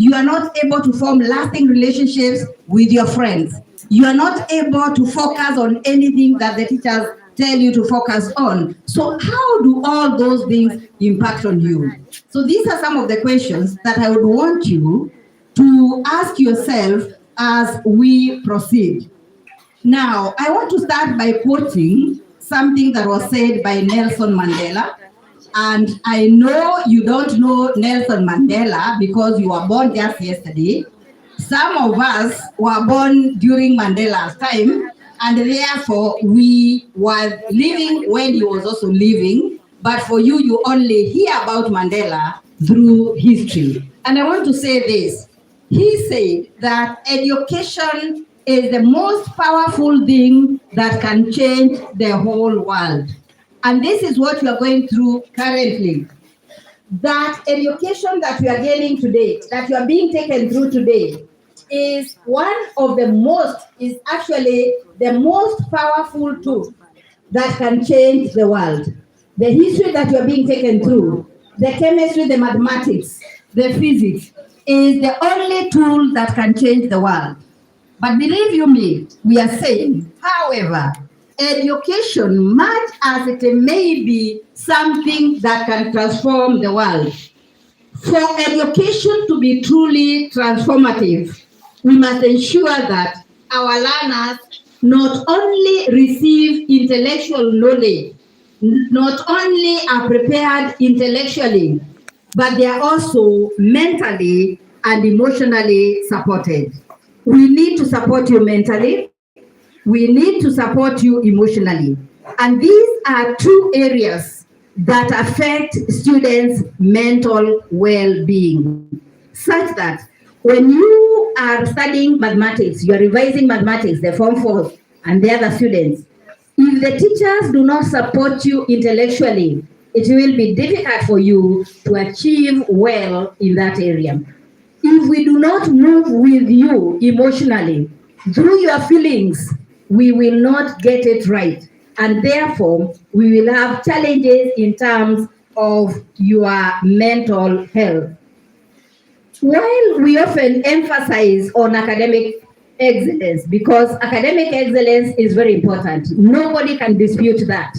You are not able to form lasting relationships with your friends. You are not able to focus on anything that the teachers tell you to focus on. So how do all those things impact on you? So these are some of the questions that I would want you to ask yourself as we proceed. Now, I want to start by quoting something that was said by Nelson Mandela. And I know you don't know Nelson Mandela because you were born just yesterday. Some of us were born during Mandela's time, and therefore we were living when he was also living. But for you, you only hear about Mandela through history. And I want to say this. He said that education is the most powerful thing that can change the whole world. And this is what we are going through currently. That education that we are gaining today, that you are being taken through today, is actually the most powerful tool that can change the world. The history that you are being taken through, the chemistry, the mathematics, the physics, is the only tool that can change the world. But believe you me, we are saying, however, education, much as it may be something that can transform the world, for education to be truly transformative, we must ensure that our learners not only receive intellectual knowledge, not only are prepared intellectually, but they are also mentally and emotionally supported. We need to support you mentally. We need to support you emotionally. And these are two areas that affect students' mental well-being, such that when you are studying mathematics, you are revising mathematics, the Form 4 and the other students, if the teachers do not support you intellectually, it will be difficult for you to achieve well in that area. If we do not move with you emotionally, through your feelings, we will not get it right. And therefore, we will have challenges in terms of your mental health. While we often emphasize on academic excellence, because academic excellence is very important, nobody can dispute that.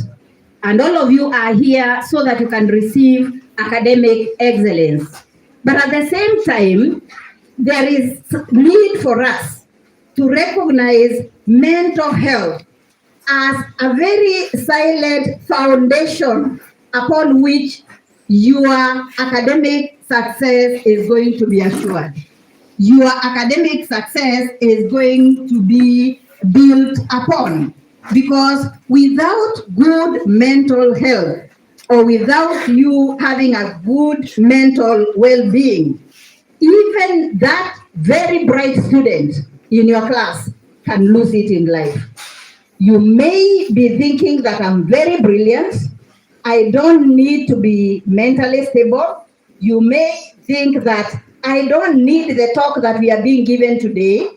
And all of you are here so that you can receive academic excellence. But at the same time, there is need for us to recognize mental health as a very silent foundation upon which your academic success is going to be assured. Your academic success is going to be built upon, because without good mental health, or without you having a good mental well-being, even that very bright student in your class can lose it in life. You may be thinking that I'm very brilliant, I don't need to be mentally stable. You may think that I don't need the talk that we are being given today,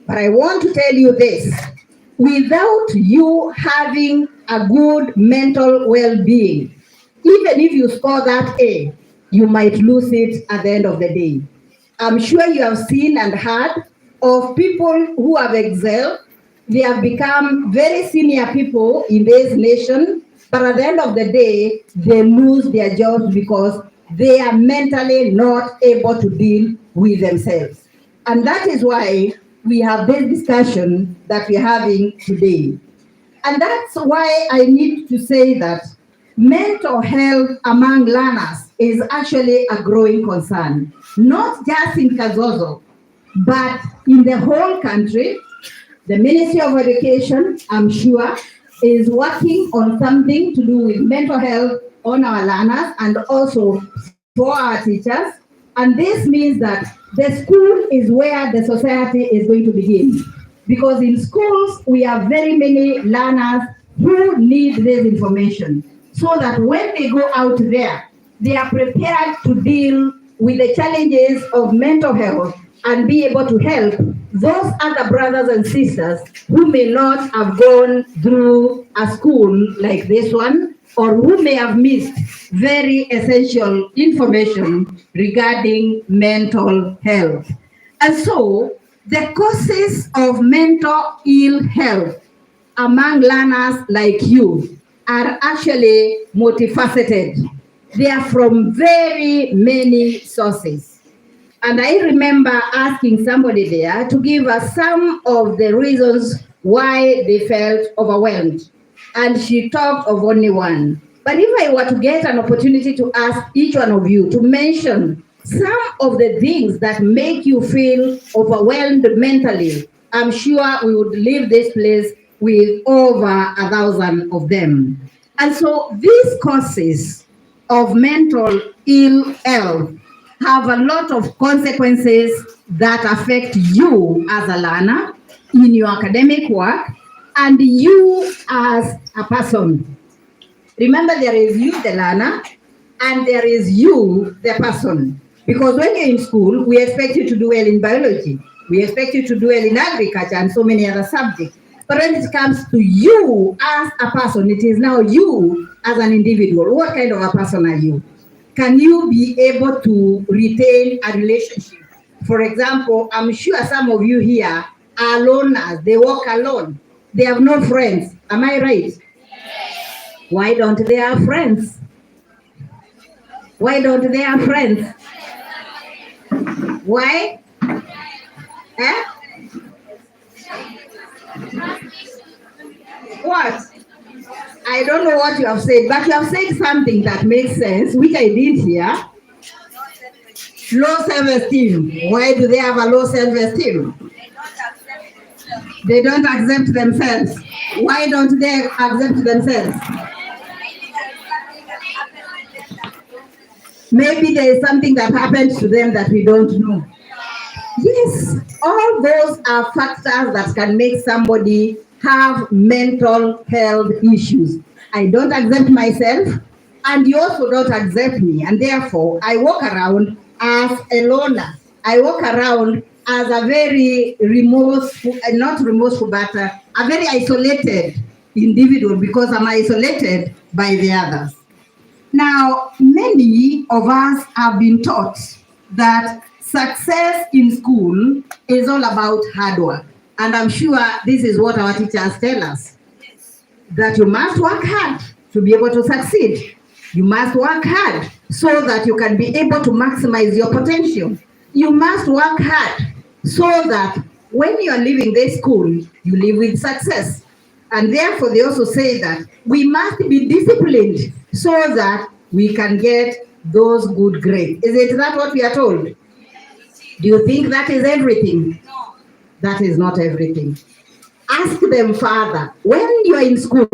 but I want to tell you this. Without you having a good mental well-being, even if you score that A, you might lose it at the end of the day. I'm sure you have seen and heard of people who have excelled. They have become very senior people in this nation, but at the end of the day, they lose their jobs because they are mentally not able to deal with themselves. And that is why we have this discussion that we're having today. And that's why I need to say that mental health among learners is actually a growing concern, not just in Kazozo, but in the whole country. The Ministry of Education, I'm sure, is working on something to do with mental health on our learners and also for our teachers. And this means that the school is where the society is going to begin. Because in schools, we have very many learners who need this information, so that when they go out there, they are prepared to deal with the challenges of mental health and be able to help those other brothers and sisters who may not have gone through a school like this one or who may have missed very essential information regarding mental health. And so, the causes of mental ill health among learners like you are actually multifaceted. They are from very many sources. And I remember asking somebody there to give us some of the reasons why they felt overwhelmed. And she talked of only one. But if I were to get an opportunity to ask each one of you to mention some of the things that make you feel overwhelmed mentally, I'm sure we would leave this place with over 1,000 of them. And so these causes of mental ill health have a lot of consequences that affect you as a learner in your academic work and you as a person. Remember, there is you, the learner, and there is you, the person. Because when you're in school, we expect you to do well in biology. We expect you to do well in agriculture and so many other subjects. But when it comes to you as a person, it is now you as an individual. What kind of a person are you? Can you be able to retain a relationship? For example, I'm sure some of you here are loners. They walk alone. They have no friends. Am I right? Why don't they have friends? Why don't they have friends? Why? Eh? What? I don't know what you have said, but you have said something that makes sense, which I did hear. Low self-esteem. Why do they have a low self-esteem? They don't accept themselves. Why don't they accept themselves? Maybe there is something that happened to them that we don't know. Yes, all those are factors that can make somebody have mental health issues. I don't accept myself, and you also don't accept me, and therefore I walk around as a loner. I walk around as a very remorseful, not remorseful, but a very isolated individual because I'm isolated by the others. Now, many of us have been taught that success in school is all about hard work. And I'm sure this is what our teachers tell us, that you must work hard to be able to succeed. You must work hard so that you can be able to maximize your potential. You must work hard so that when you are leaving this school, you live with success. And therefore, they also say that we must be disciplined so that we can get those good grades. Isn't that what we are told? Do you think that is everything? No. That is not everything. Ask them further. When you are in school,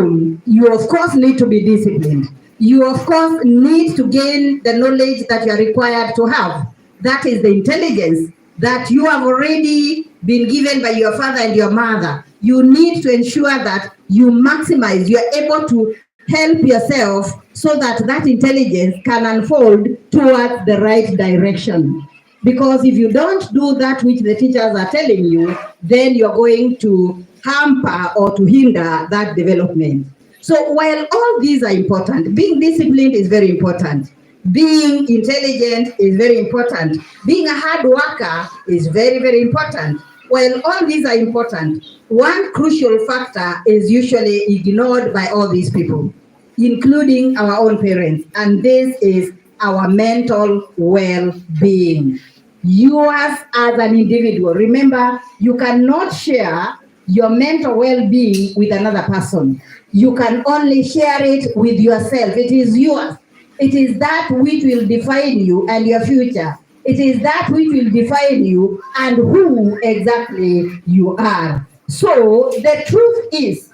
you of course need to be disciplined. You of course need to gain the knowledge that you are required to have. That is the intelligence that you have already been given by your father and your mother. You need to ensure that you maximize, you are able to help yourself so that that intelligence can unfold towards the right direction. Because if you don't do that which the teachers are telling you, then you're going to hamper or to hinder that development. So while all these are important, being disciplined is very important. Being intelligent is very important. Being a hard worker is very, very important. While all these are important, one crucial factor is usually ignored by all these people, including our own parents, and this is our mental well-being. Yours as an individual. Remember, you cannot share your mental well-being with another person. You can only share it with yourself. It is yours. It is that which will define you and your future. It is that which will define you and who exactly you are. So the truth is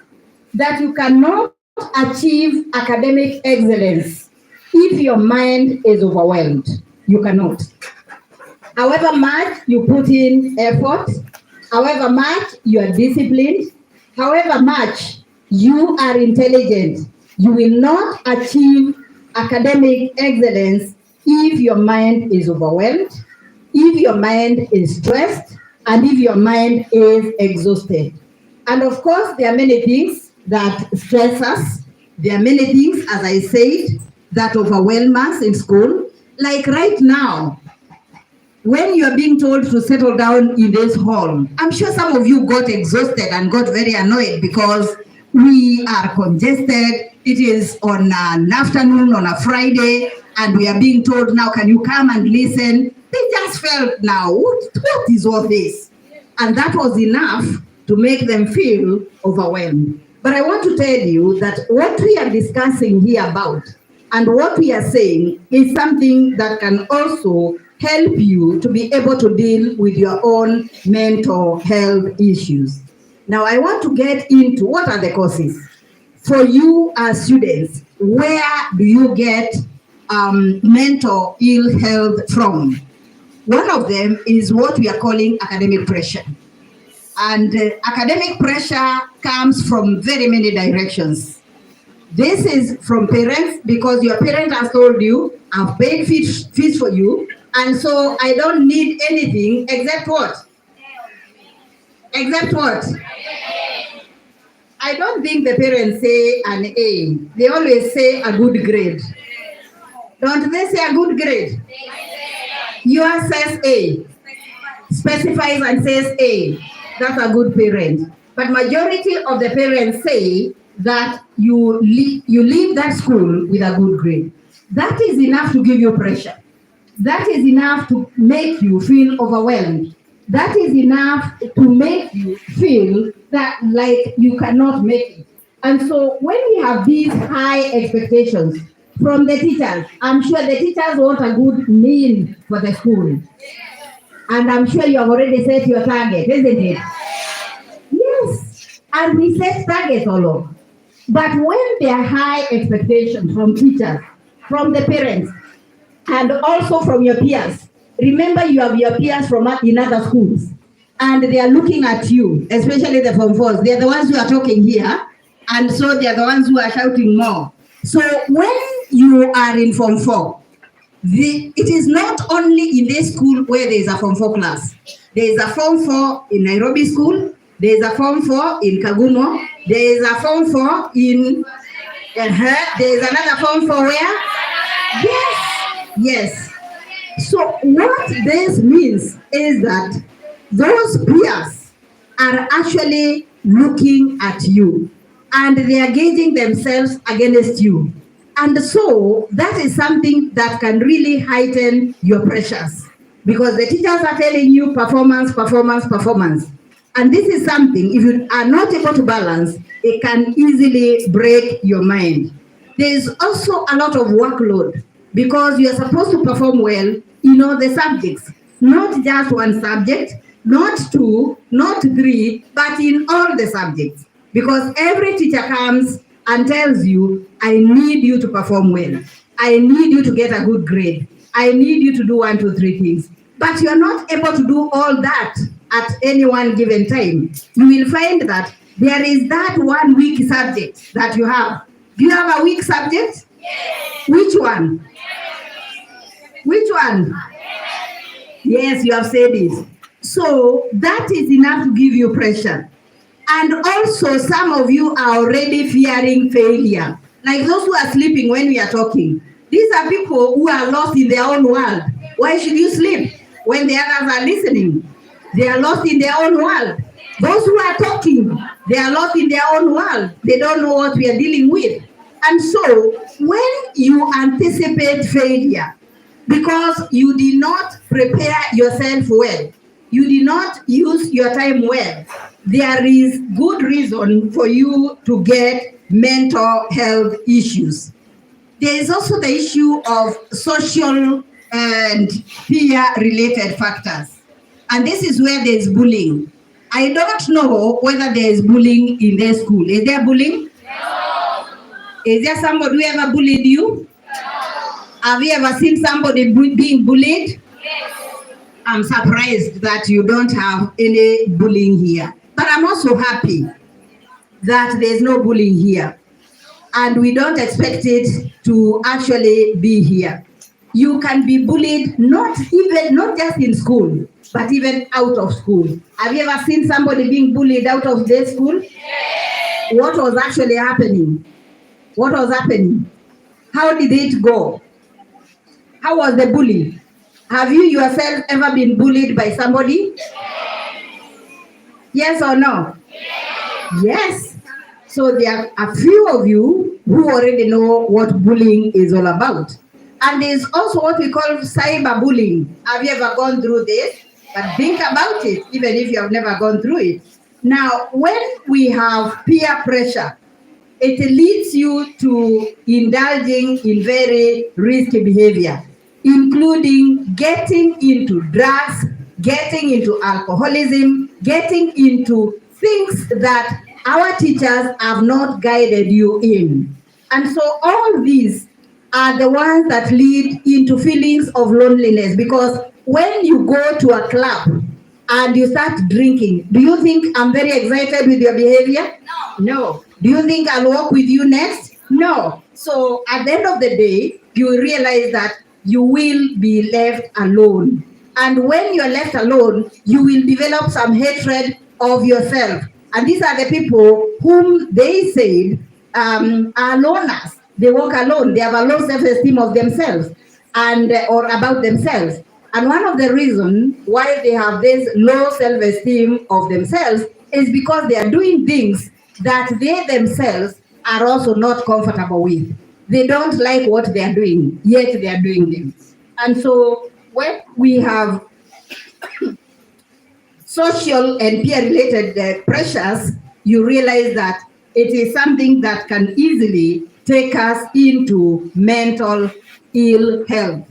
that you cannot achieve academic excellence if your mind is overwhelmed. You cannot. However much you put in effort, however much you are disciplined, however much you are intelligent, you will not achieve academic excellence if your mind is overwhelmed, if your mind is stressed, and if your mind is exhausted. And of course, there are many things that stress us, There are many things, as I said, that overwhelm us in school. Like right now, when you are being told to settle down in this hall, I'm sure some of you got exhausted and got very annoyed because we are congested. It is on an afternoon on a Friday, and we are being told now, can you come and listen? They just felt now, what is all this? And that was enough to make them feel overwhelmed. But I want to tell you that what we are discussing here about and what we are saying is something that can also help you to be able to deal with your own mental health issues. Now, I want to get into what are the causes. For you as students, where do you get mental ill health from? One of them is what we are calling academic pressure. And academic pressure comes from very many directions. This is from parents, because your parent has told you, I've paid fees for you, and so I don't need anything except what? Except what? I don't think the parents say an A. They always say a good grade. Don't they say a good grade? Yours says A. Specifies and says A. That's a good parent. But majority of the parents say that you leave that school with a good grade. That is enough to give you pressure. That is enough to make you feel overwhelmed. That is enough to make you feel that like you cannot make it. And so when we have these high expectations from the teachers, I'm sure the teachers want a good meal for the school. And I'm sure you have already set your target, isn't it? Yes. And we set targets all over. But when there are high expectations from teachers, from the parents, and also from your peers, remember you have your peers from in other schools, and they are looking at you, especially the Form 4s. They are the ones who are talking here, and so they are the ones who are shouting more. So when you are in Form 4, it is not only in this school where there is a Form 4 class. There is a Form 4 in Nairobi school. There is a Form 4 in Kagumo. There is a Form 4 in there is another Form 4 where? Yes. So what this means is that those peers are actually looking at you and they are gauging themselves against you. And so that is something that can really heighten your pressures, because the teachers are telling you performance. And this is something, if you are not able to balance, it can easily break your mind. There is also a lot of workload, because you are supposed to perform well in all the subjects, not just one subject, not two, not three, but in all the subjects. Because every teacher comes and tells you, I need you to perform well. I need you to get a good grade. I need you to do 1, 2, 3 things. But you're not able to do all that at any one given time. You will find that there is that one weak subject that you have. Do you have a weak subject? Yes. Which one? Which one? Yes, you have said it. So that is enough to give you pressure. And also some of you are already fearing failure. Like those who are sleeping when we are talking. These are people who are lost in their own world. Why should you sleep when the others are listening? They are lost in their own world. Those who are talking, they are lost in their own world. They don't know what we are dealing with. And so when you anticipate failure, because you did not prepare yourself well, you did not use your time well, there is good reason for you to get mental health issues. There is also the issue of social and peer-related factors. And this is where there is bullying. I don't know whether there is bullying in their school. Is there bullying? No. Is there somebody who ever bullied you? No. Have you ever seen somebody being bullied? Yes. I'm surprised that you don't have any bullying here. But I'm also happy that there's no bullying here. And we don't expect it to actually be here. You can be bullied not just in school, but even out of school. Have you ever seen somebody being bullied out of their school? Yes. What was actually happening? What was happening? How did it go? How was the bully? Have you yourself ever been bullied by somebody? Yes or no? Yes. So there are a few of you who already know what bullying is all about. And there's also what we call cyberbullying. Have you ever gone through this? But think about it, even if you have never gone through it. Now, when we have peer pressure, it leads you to indulging in very risky behavior, including getting into drugs, getting into alcoholism, getting into things that our teachers have not guided you in. And so all these are the ones that lead into feelings of loneliness, because when you go to a club and you start drinking, do you think I'm very excited with your behavior? No. Do you think I'll walk with you next? No. So at the end of the day, you realize that you will be left alone. And when you're left alone, you will develop some hatred of yourself. And these are the people whom they said are loners. They walk alone. They have a low self-esteem of themselves and or about themselves. And one of the reasons why they have this low self-esteem of themselves is because they are doing things that they themselves are also not comfortable with. They don't like what they are doing, yet they are doing them. And so when we have social and peer-related pressures, you realize that it is something that can easily take us into mental ill health.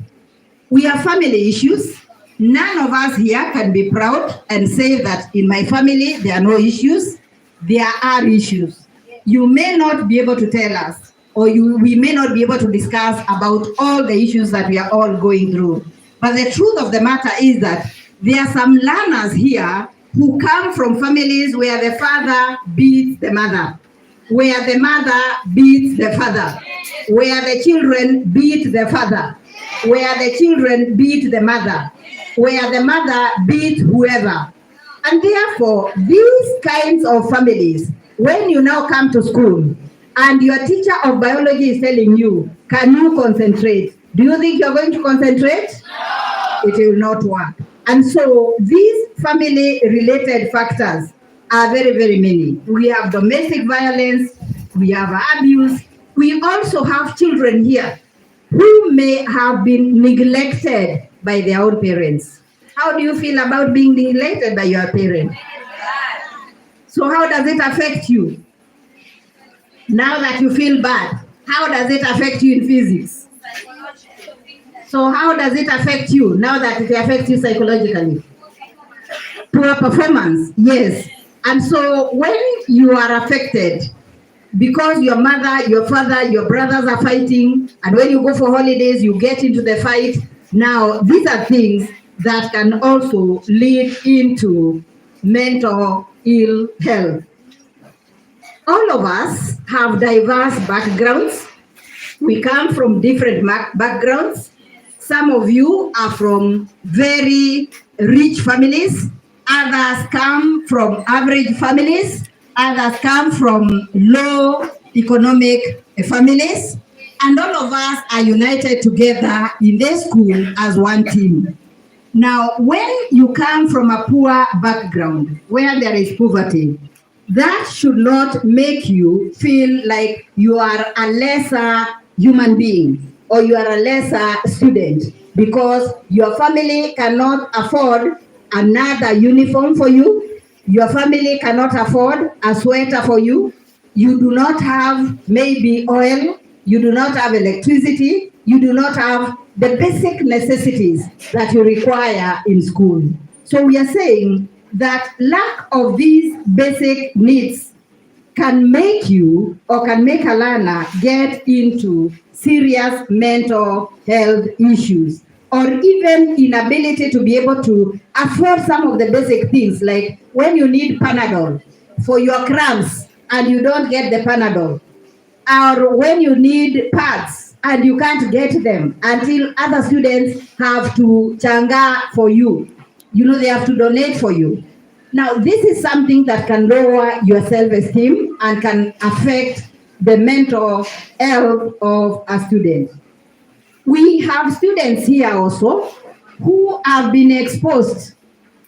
We have family issues. None of us here can be proud and say that in my family there are no issues. There are issues. You may not be able to tell us, or we may not be able to discuss about all the issues that we are all going through. But the truth of the matter is that there are some learners here who come from families where the father beats the mother, where the mother beats the father, where the children beat the father, where the children beat the mother, where the mother beats whoever. And therefore, these kinds of families, when you now come to school and your teacher of biology is telling you, can you concentrate? Do you think you're going to concentrate? No. It will not work. And so these family-related factors are very, very many. We have domestic violence, we have abuse, we also have children here who may have been neglected by their own parents. How do you feel about being neglected by your parents? So how does it affect you? Now that you feel bad, how does it affect you in physics? So how does it affect you now that it affects you psychologically? Poor performance, yes. And so when you are affected, because your mother, your father, your brothers are fighting, and when you go for holidays, you get into the fight. Now, these are things that can also lead into mental ill health. All of us have diverse backgrounds. We come from different backgrounds. Some of you are from very rich families. Others come from average families. Others come from low economic families. And all of us are united together in this school as one team. Now, when you come from a poor background, where there is poverty, that should not make you feel like you are a lesser human being or you are a lesser student because your family cannot afford another uniform for you, your family cannot afford a sweater for you, you do not have maybe oil, you do not have electricity, you do not have the basic necessities that you require in school. So we are saying that lack of these basic needs can make you or can make a learner get into serious mental health issues or even inability to be able to afford some of the basic things, like when you need Panadol for your cramps and you don't get the Panadol, or when you need pads and you can't get them until other students have to changa for you. You know, they have to donate for you. Now, this is something that can lower your self-esteem and can affect the mental health of a student. We have students here also who have been exposed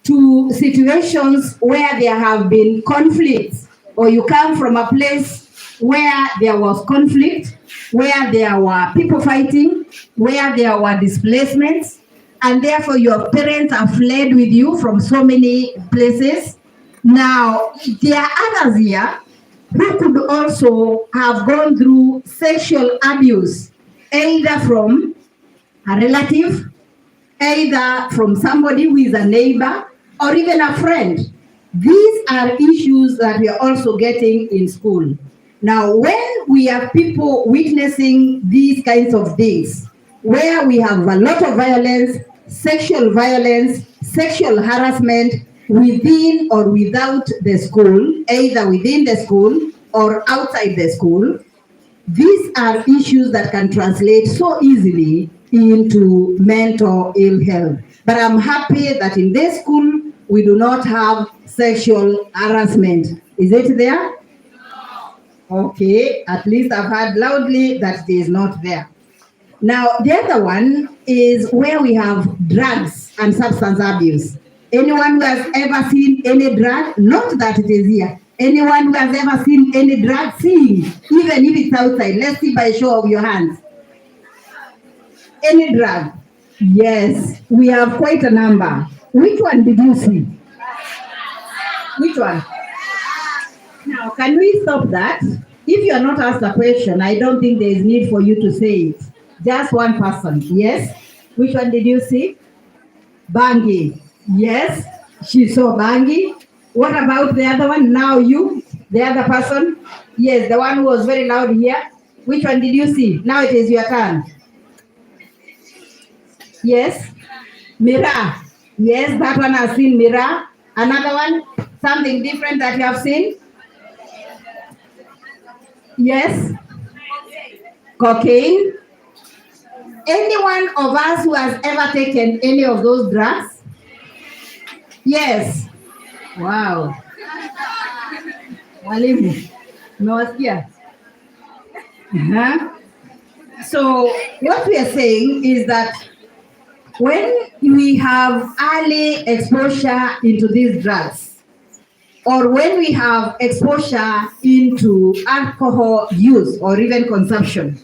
to situations where there have been conflicts, or you come from a place where there was conflict, where there were people fighting, where there were displacements, and therefore your parents have fled with you from so many places. Now, there are others here who could also have gone through sexual abuse, either from a relative, either from somebody who is a neighbor, or even a friend. These are issues that we are also getting in school. Now, when we have people witnessing these kinds of things, where we have a lot of violence, sexual harassment within or without the school, either within the school or outside the school, these are issues that can translate so easily into mental ill health. But I'm happy that in this school, we do not have sexual harassment. Is it there? Okay, at least I've heard loudly that it is not there. Now, the other one is where we have drugs and substance abuse. Anyone who has ever seen any drug, not that it is here, anyone who has ever seen any drug, see, even if it's outside, let's see by show of your hands. Any drug? Yes, we have quite a number. Which one did you see? Which one? Now, can we stop that? If you are not asked a question, I don't think there is need for you to say it. Just one person. Yes? Which one did you see? Bangi. Yes, she saw Bangi. What about the other one? Now you, the other person? Yes, the one who was very loud here. Which one did you see? Now it is your turn. Yes? Mira. Yes, that one has seen Mira. Another one? Something different that you have seen? Yes? Cocaine? Any one of us who has ever taken any of those drugs? Yes. Wow. Walimu, umewasikia? So what we are saying is that when we have early exposure into these drugs, or when we have exposure into alcohol use or even consumption,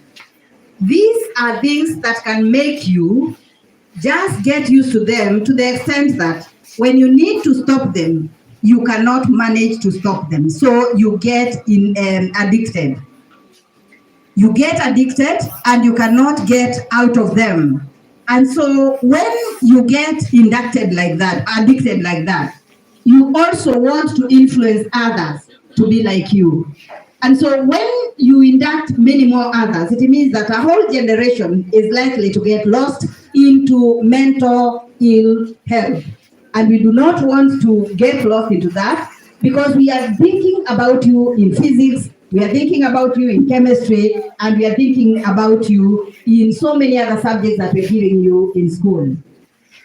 these are things that can make you just get used to them to the extent that when you need to stop them, you cannot manage to stop them. So you get addicted. You get addicted and you cannot get out of them. And so when you get addicted like that, you also want to influence others to be like you. And so when you induct many more others, it means that a whole generation is likely to get lost into mental ill health. And we do not want to get lost into that, because we are thinking about you in physics, we are thinking about you in chemistry, and we are thinking about you in so many other subjects that we're giving you in school.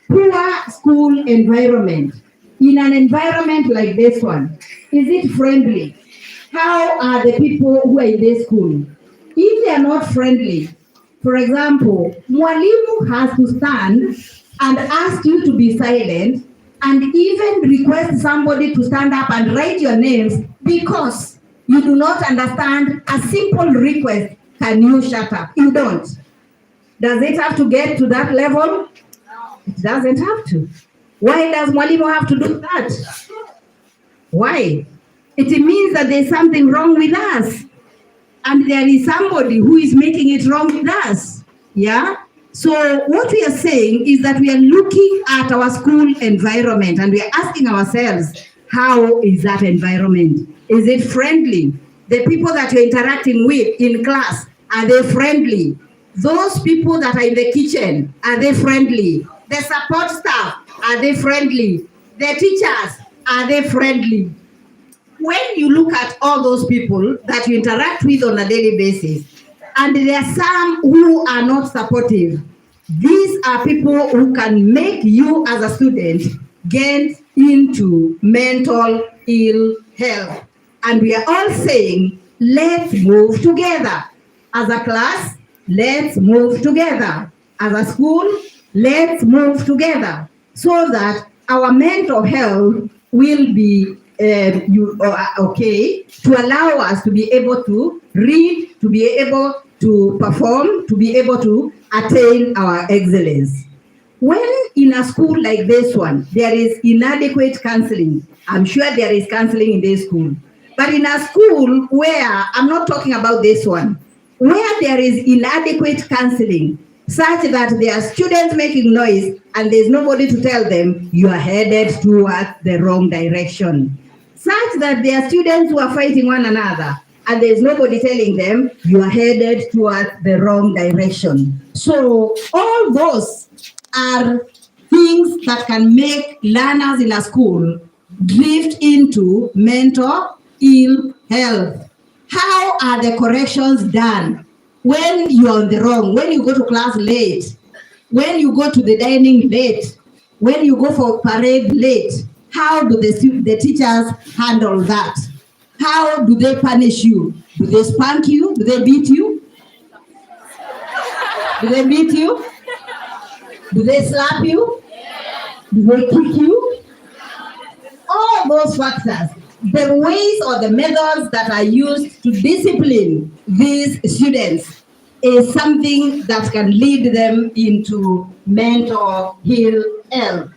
Poor school environment. In an environment like this one, is it friendly? How are the people who are in this school? If they are not friendly, for example, Mwalimu has to stand and ask you to be silent, and even request somebody to stand up and write your names because you do not understand a simple request. Can you shut up? You don't. Does it have to get to that level? It doesn't have to. Why does Mwalimu have to do that? Why? It means that there's something wrong with us. And there is somebody who is making it wrong with us. Yeah? So what we are saying is that we are looking at our school environment and we are asking ourselves, how is that environment? Is it friendly? The people that you're interacting with in class, are they friendly? Those people that are in the kitchen, are they friendly? The support staff, are they friendly? The teachers, are they friendly? When you look at all those people that you interact with on a daily basis, and there are some who are not supportive, these are people who can make you as a student get into mental ill health. And we are all saying let's move together. As a class, let's move together. As a school, let's move together so that our mental health will be okay, to allow us to be able to read, to be able to perform, to be able to attain our excellence. When in a school like this one, there is inadequate counseling, I'm sure there is counseling in this school, but in a school where, I'm not talking about this one, where there is inadequate counseling, such that there are students making noise and there's nobody to tell them you are headed towards the wrong direction, such that there are students who are fighting one another and there's nobody telling them you are headed towards the wrong direction. So all those are things that can make learners in a school drift into mental ill health. How are the corrections done when you are on the wrong, when you go to class late, when you go to the dining late, when you go for parade late? How do the teachers handle that? How do they punish you? Do they spank you? Do they beat you? Do they beat you? Do they slap you? Do they kick you? All those factors, the ways or the methods that are used to discipline these students is something that can lead them into mental ill health.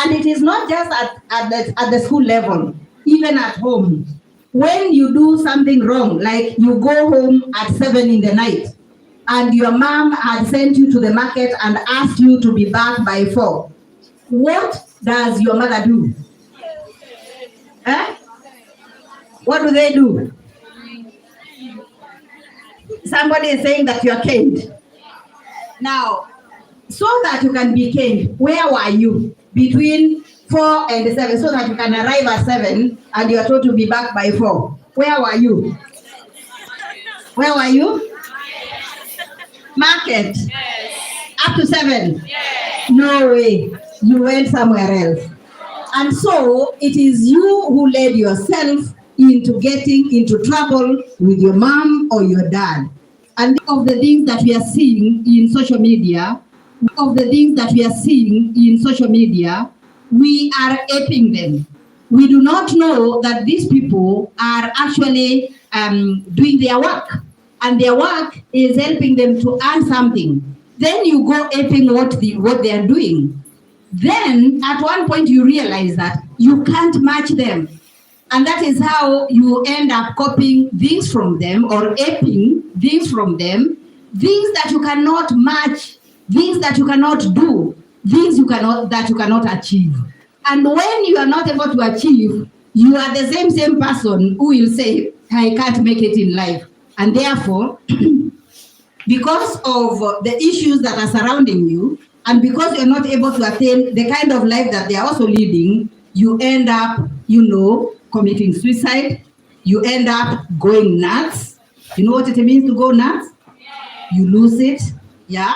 And it is not just at the school level, even at home. When you do something wrong, like you go home at 7 in the night, and your mom had sent you to the market and asked you to be back by 4, what does your mother do? What do they do? Somebody is saying that you are caned. Now, so that you can be caned, where were you between 4 and 7, so that you can arrive at 7 and you are told to be back by 4? Where were you? Where were you? Market. Yes. Up to 7. Yes. No way. You went somewhere else. And so it is you who led yourself into getting into trouble with your mom or your dad. And of the things that we are seeing in social media, we are aping them. We do not know that these people are actually doing their work, and their work is helping them to earn something. Then you go aping what they are doing. Then at one point you realize that you can't match them. And that is how you end up copying things from them or aping things from them, things that you cannot match, things that you cannot do, things that you cannot achieve. And when you are not able to achieve, you are the same person who will say, I can't make it in life. And therefore, because of the issues that are surrounding you, and because you're not able to attain the kind of life that they are also leading, you end up, committing suicide. You end up going nuts. You know what it means to go nuts? You lose it, yeah?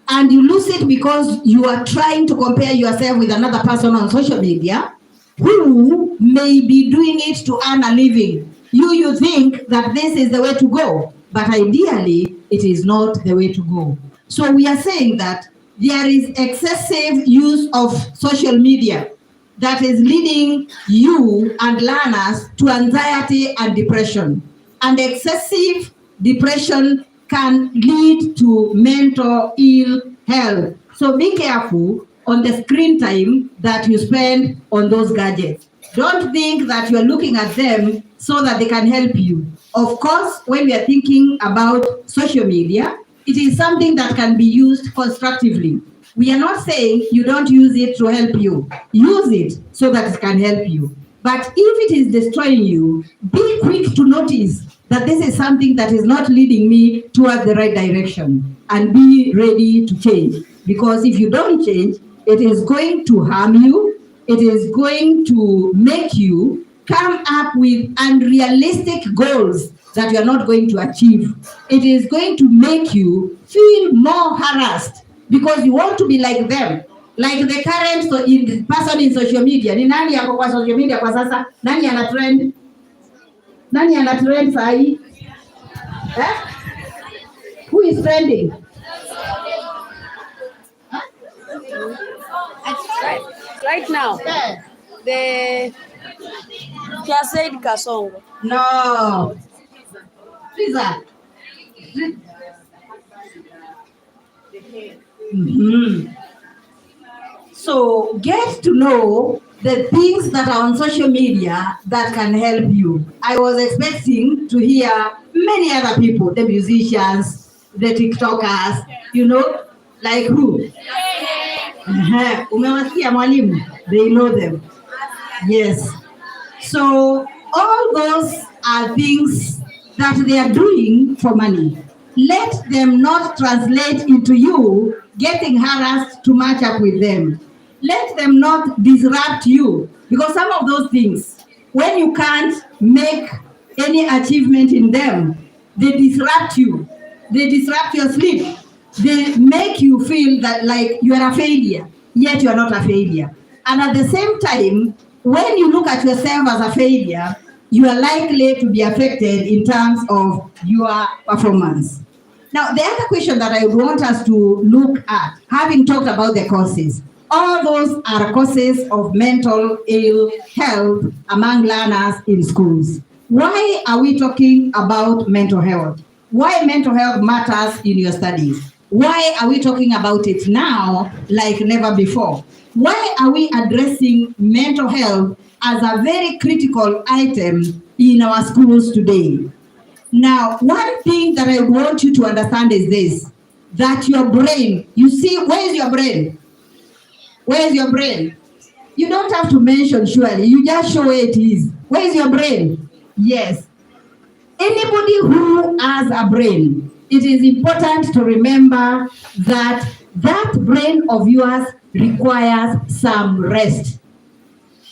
And you lose it because you are trying to compare yourself with another person on social media who may be doing it to earn a living. You think that this is the way to go, but ideally, it is not the way to go. So we are saying that there is excessive use of social media that is leading you and learners to anxiety and depression. And excessive depression can lead to mental ill health. So be careful on the screen time that you spend on those gadgets. Don't think that you're looking at them so that they can help you. Of course, when we are thinking about social media, it is something that can be used constructively. We are not saying you don't use it to help you. Use it so that it can help you. But if it is destroying you, be quick to notice that this is something that is not leading me towards the right direction, and be ready to change. Because if you don't change, it is going to harm you. It is going to make you come up with unrealistic goals that you are not going to achieve. It is going to make you feel more harassed because you want to be like them. Like the current person in social media. Ni nani yako kwa social media kwa sasa? Nani ana trend? Nani ana trend sahi? Eh? Who is trending? Right now, the Kiasaid Kasongo. No. Triza. Mhm. So get to know the things that are on social media that can help you. I was expecting to hear many other people, the musicians, the TikTokers, like who? Umewasikia mwalimu? They know them. Yes. So all those are things that they are doing for money. Let them not translate into you getting harassed to match up with them. Let them not disrupt you, because some of those things, when you can't make any achievement in them, they disrupt you. They disrupt your sleep. They make you feel that like you are a failure, yet you are not a failure. And at the same time, when you look at yourself as a failure, you are likely to be affected in terms of your performance. Now, the other question that I would want us to look at, having talked about the causes, all those are causes of mental ill health among learners in schools. Why are we talking about mental health? Why mental health matters in your studies? Why are we talking about it now like never before? Why are we addressing mental health as a very critical item in our schools today? Now, one thing that I want you to understand is this, that your brain, you see, where is your brain? Where is your brain? You don't have to mention surely, you just show where it is. Where is your brain? Yes. Anybody who has a brain, it is important to remember that that brain of yours requires some rest.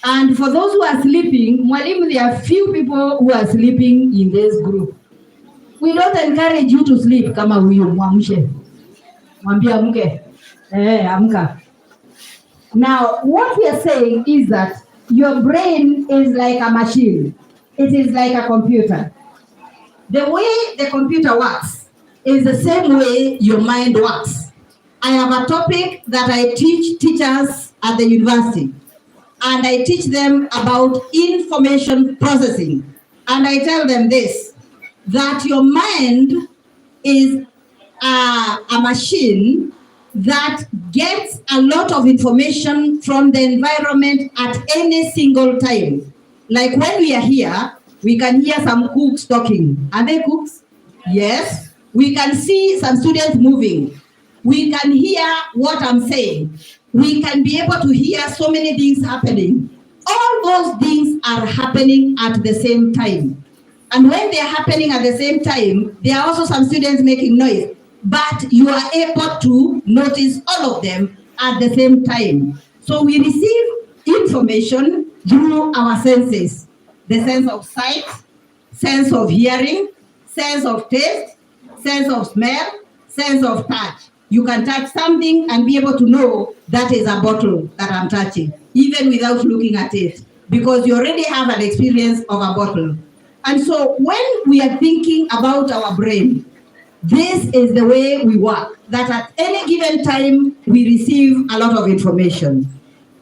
And for those who are sleeping, mwalimu, there are few people who are sleeping in this group. We don't encourage you to sleep kama huyu mwamshe. Mwambie amke. Amka. Now, what we are saying is that your brain is like a machine. It is like a computer. The way the computer works is the same way your mind works. I have a topic that I teach teachers at the university, and I teach them about information processing. And I tell them this, that your mind is a machine that gets a lot of information from the environment at any single time. Like when we are here, we can hear some cooks talking. Are they cooks? Yes. We can see some students moving. We can hear what I'm saying. We can be able to hear so many things happening. All those things are happening at the same time. And when they're happening at the same time, there are also some students making noise. But you are able to notice all of them at the same time. So we receive information through our senses. The sense of sight, sense of hearing, sense of taste, sense of smell, sense of touch. You can touch something and be able to know that is a bottle that I'm touching, even without looking at it, because you already have an experience of a bottle. And so when we are thinking about our brain, this is the way we work, that at any given time, we receive a lot of information.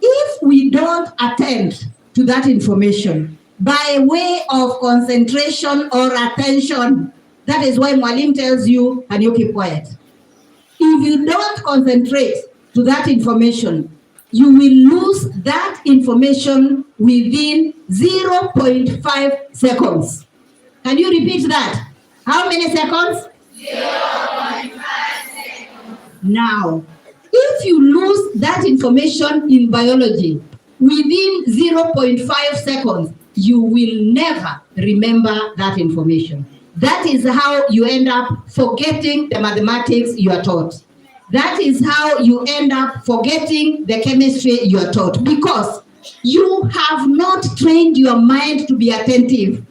If we don't attend to that information by way of concentration or attention, that is why Mwalim tells you, and you keep quiet. If you don't concentrate to that information, you will lose that information within 0.5 seconds. Can you repeat that? How many seconds? 0.5 seconds. Now, if you lose that information in biology within 0.5 seconds, you will never remember that information. That is how you end up forgetting the mathematics you are taught. That is how you end up forgetting the chemistry you are taught, because you have not trained your mind to be attentive.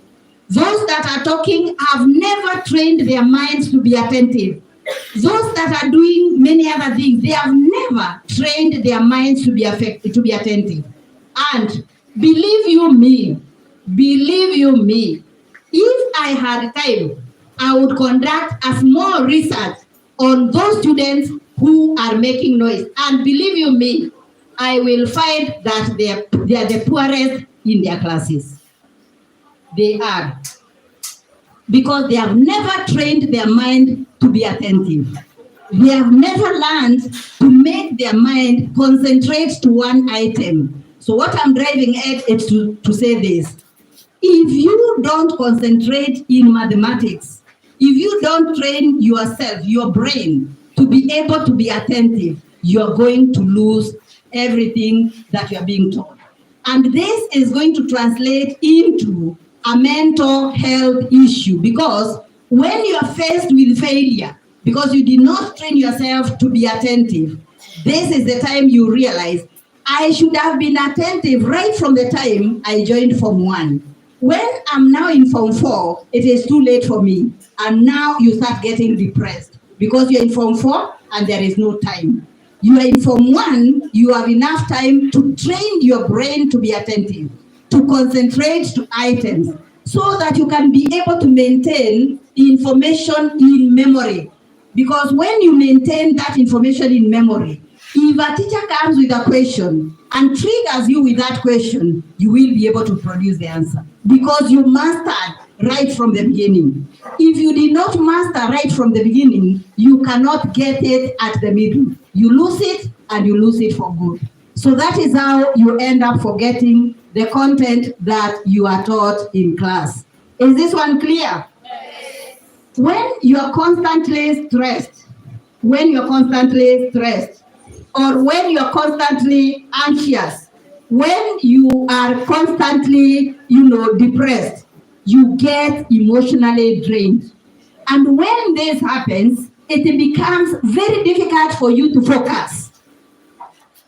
Those that are talking have never trained their minds to be attentive. Those that are doing many other things, they have never trained their minds to be attentive. And believe you me, if I had time I would conduct a small research on those students who are making noise. And believe you me, I will find that they are the poorest in their classes. They are. Because they have never trained their mind to be attentive. They have never learned to make their mind concentrate to one item. So what I'm driving at is to say this. If you don't concentrate in mathematics, if you don't train yourself, your brain, to be able to be attentive, you're going to lose everything that you're being taught. And this is going to translate into a mental health issue, because when you are faced with failure, because you did not train yourself to be attentive, this is the time you realize, I should have been attentive right from the time I joined Form 1. When I'm now in Form 4, it is too late for me. And now you start getting depressed because you're in Form 4 and there is no time. You are in Form 1, you have enough time to train your brain to be attentive, to concentrate to items, so that you can be able to maintain information in memory. Because when you maintain that information in memory, if a teacher comes with a question and triggers you with that question, you will be able to produce the answer, because you mastered right from the beginning. If you did not master right from the beginning, you cannot get it at the middle. You lose it, and you lose it for good. So that is how you end up forgetting the content that you are taught in class. Is this one clear? Yes. When you are constantly stressed, or when you're constantly anxious, when you are constantly, depressed, you get emotionally drained. And when this happens, it becomes very difficult for you to focus.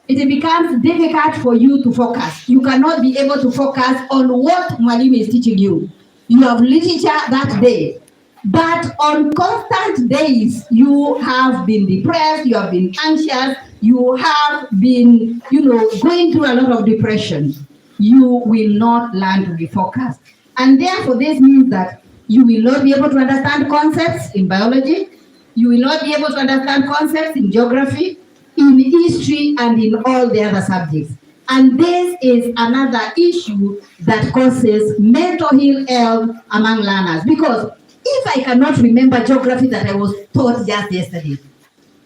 It becomes difficult for you to focus. You cannot be able to focus on what Mwalimu is teaching you. You have literature that day. But on constant days, you have been depressed, you have been anxious, you have been, going through a lot of depression. You will not learn to be focused. And therefore, this means that you will not be able to understand concepts in biology. You will not be able to understand concepts in geography, in history, and in all the other subjects. And this is another issue that causes mental health among learners. Because if I cannot remember geography that I was taught just yesterday,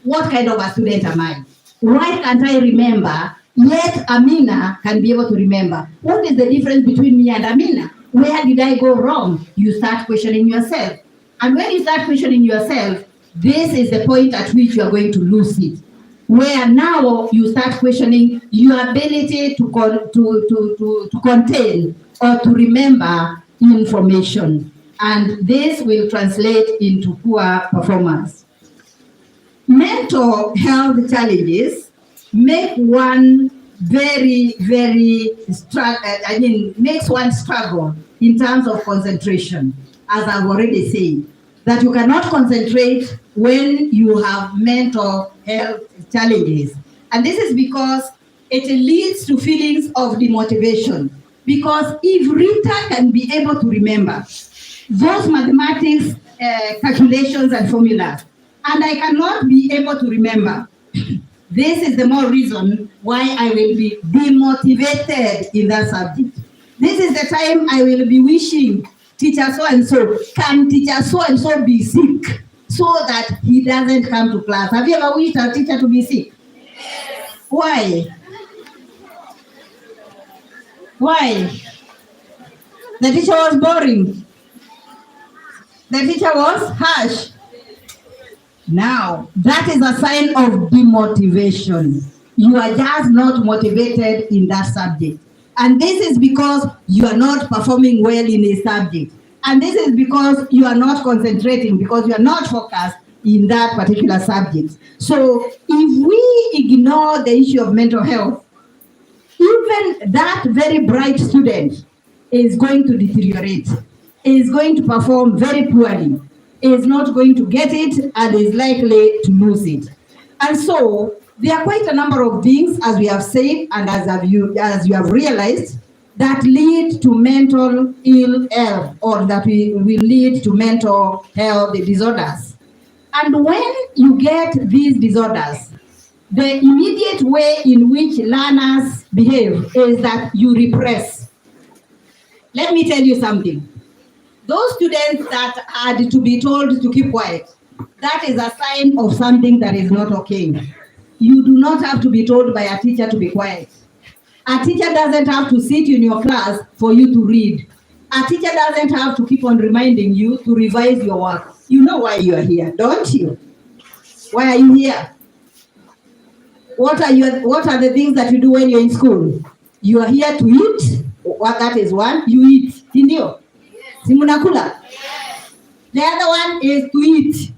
what kind of a student am I? Why can't I remember, yet Amina can be able to remember? What is the difference between me and Amina? Where did I go wrong? You start questioning yourself. And when you start questioning yourself, this is the point at which you are going to lose it. Where now you start questioning your ability to contain or to remember information. And this will translate into poor performance. Mental health challenges make one makes one struggle in terms of concentration, as I've already said, that you cannot concentrate when you have mental health challenges. And this is because it leads to feelings of demotivation. Because if Rita can be able to remember those mathematics calculations and formulas, and I cannot be able to remember, this is the more reason why I will be demotivated in that subject. This is the time I will be wishing teacher so-and-so, can teacher so-and-so be sick so that he doesn't come to class? Have you ever wished a teacher to be sick? Yes. Why? Why? The teacher was boring. The teacher was harsh. Now, that is a sign of demotivation. You are just not motivated in that subject. And this is because you are not performing well in a subject. And this is because you are not concentrating, because you are not focused in that particular subject. So if we ignore the issue of mental health, even that very bright student is going to deteriorate, is going to perform very poorly, is not going to get it, and is likely to lose it. And so there are quite a number of things, as we have said, and as you have realized, that lead to mental ill health, or that will lead to mental health disorders. And when you get these disorders, the immediate way in which learners behave is that you repress. Let me tell you something. Those students that had to be told to keep quiet, that is a sign of something that is not okay. You do not have to be told by a teacher to be quiet. A teacher doesn't have to sit in your class for you to read. A teacher doesn't have to keep on reminding you to revise your work. You know why you are here, don't you? Why are you here? What are the things that you do when you're in school? You are here to eat. What that is one, you eat. Sindio? Simunakula. The other one is to eat.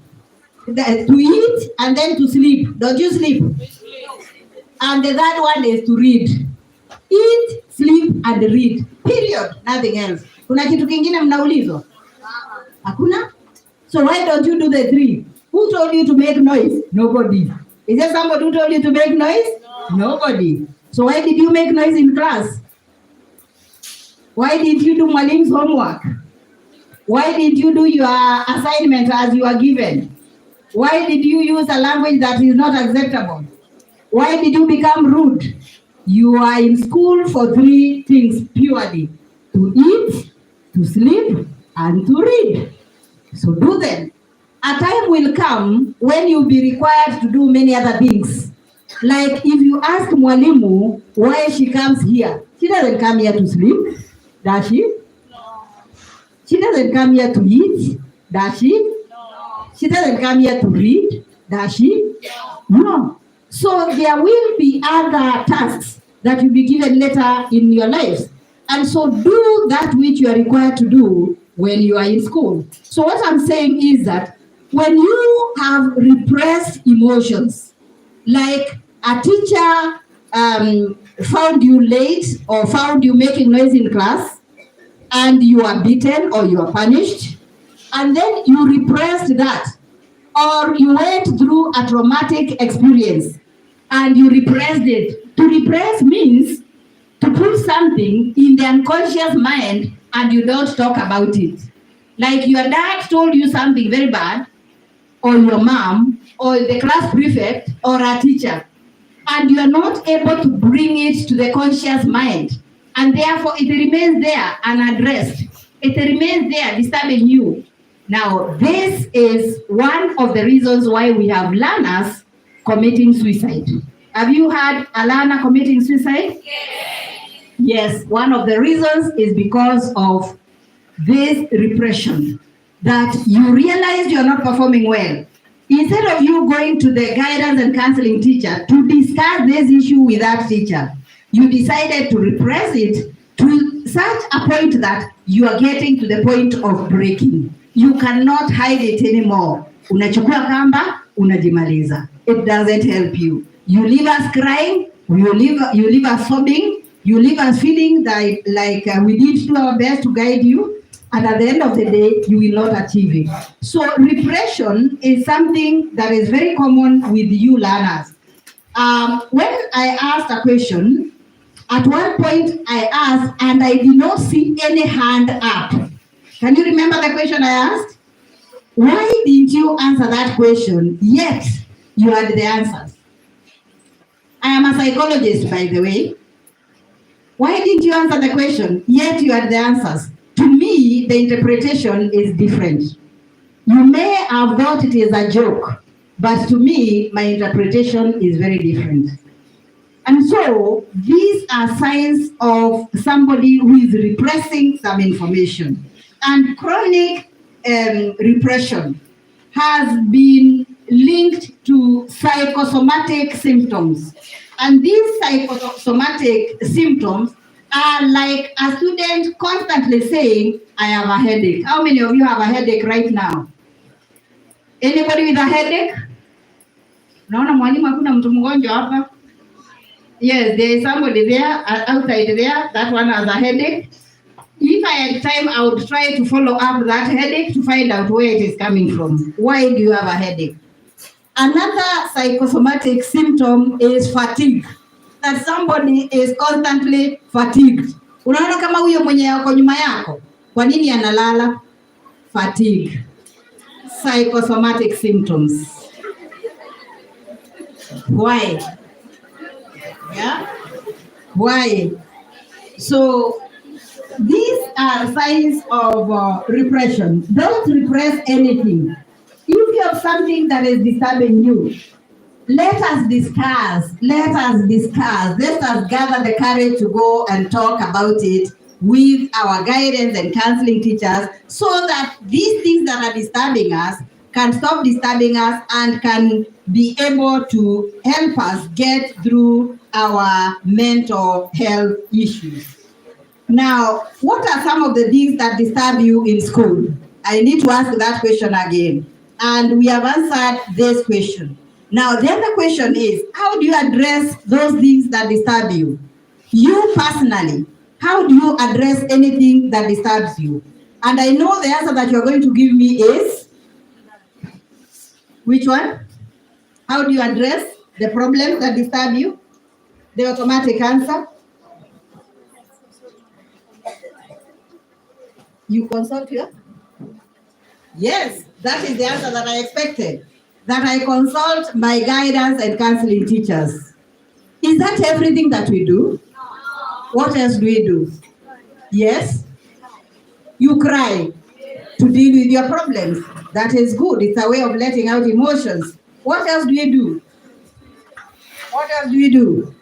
To eat and then to sleep. Don't you sleep? And the third one is to read. Eat, sleep, and read. Period. Nothing else. Kuna kitu kingine mnaulizwa? Hakuna? So why don't you do the three? Who told you to make noise? Nobody. Is there somebody who told you to make noise? No. Nobody. So why did you make noise in class? Why didn't you do Malim's homework? Why didn't you do your assignment as you are given? Why did you use a language that is not acceptable? Why did you become rude? You are in school for three things purely: to eat, to sleep, and to read. So do them. A time will come when you'll be required to do many other things. Like if you ask Mwalimu why she comes here, she doesn't come here to sleep, does she? No. She doesn't come here to eat, does she? No. She doesn't come here to read, does she? No. So there will be other tasks that will be given later in your lives. And so do that which you are required to do when you are in school. So what I'm saying is that when you have repressed emotions, like a teacher found you late or found you making noise in class, and you are beaten or you are punished, and then you repressed that, or you went through a traumatic experience and you repressed it. To repress means to put something in the unconscious mind and you don't talk about it. Like your dad told you something very bad, or your mom, or the class prefect, or a teacher, and you are not able to bring it to the conscious mind, and therefore it remains there unaddressed. It remains there disturbing you. Now, this is one of the reasons why we have learners committing suicide. Have you had a learner committing suicide? Yes, one of the reasons is because of this repression, that you realize you're not performing well. Instead of you going to the guidance and counseling teacher to discuss this issue with that teacher, you decided to repress it to such a point that you are getting to the point of breaking. You cannot hide it anymore. Unachukua kamba, unajimaliza. It doesn't help you. You leave us crying, you leave us sobbing, you leave us feeling that like we did do our best to guide you, and at the end of the day, you will not achieve it. So repression is something that is very common with you learners. When I asked a question, at one point I asked and I did not see any hand up. Can you remember the question I asked? Why didn't you answer that question, yet you had the answers? I am a psychologist, by the way. Why didn't you answer the question, yet you had the answers? To me, the interpretation is different. You may have thought it is a joke, but to me, my interpretation is very different. And so, these are signs of somebody who is repressing some information. And chronic repression has been linked to psychosomatic symptoms. And these psychosomatic symptoms are like a student constantly saying, I have a headache. How many of you have a headache right now? Anybody with a headache? Naona mwalimu hakuna mtu mgonjwa hapa. Yes, there is somebody there, outside there, that one has a headache. If I had time, I would try to follow up that headache to find out where it is coming from. Why do you have a headache? Another psychosomatic symptom is fatigue. That somebody is constantly fatigued. Unaona kama huyo mwenye yako nyuma yako, kwa nini analala? Fatigue, psychosomatic symptoms. Why? Yeah? Why? So these are signs of repression. Don't repress anything. If you have something that is disturbing you, let us discuss. Let us gather the courage to go and talk about it with our guidance and counseling teachers, so that these things that are disturbing us can stop disturbing us and can be able to help us get through our mental health issues. Now, what are some of the things that disturb you in school? I need to ask that question again. And we have answered this question. Now, the other question is, how do you address those things that disturb you? You personally, how do you address anything that disturbs you? And I know the answer that you're going to give me is, which one? How do you address the problems that disturb you? The automatic answer? You consult here? Yes, that is the answer that I expected. That I consult my guidance and counseling teachers. Is that everything that we do? What else do we do? Yes? You cry to deal with your problems. That is good. It's a way of letting out emotions. What else do you do? What else do we do?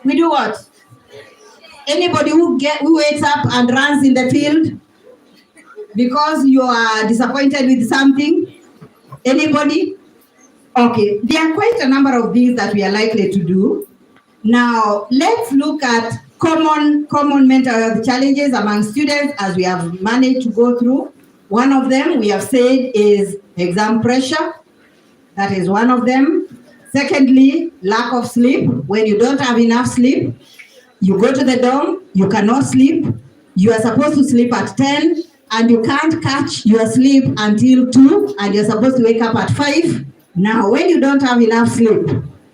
We do what? Anybody who wakes up and runs in the field because you are disappointed with something? Anybody? Okay, there are quite a number of things that we are likely to do. Now, let's look at common mental health challenges among students as we have managed to go through. One of them we have said is exam pressure. That is one of them. Secondly, lack of sleep. When you don't have enough sleep, you go to the dorm, you cannot sleep. You are supposed to sleep at 10 and you can't catch your sleep until 2 and you're supposed to wake up at 5. Now, when you don't have enough sleep,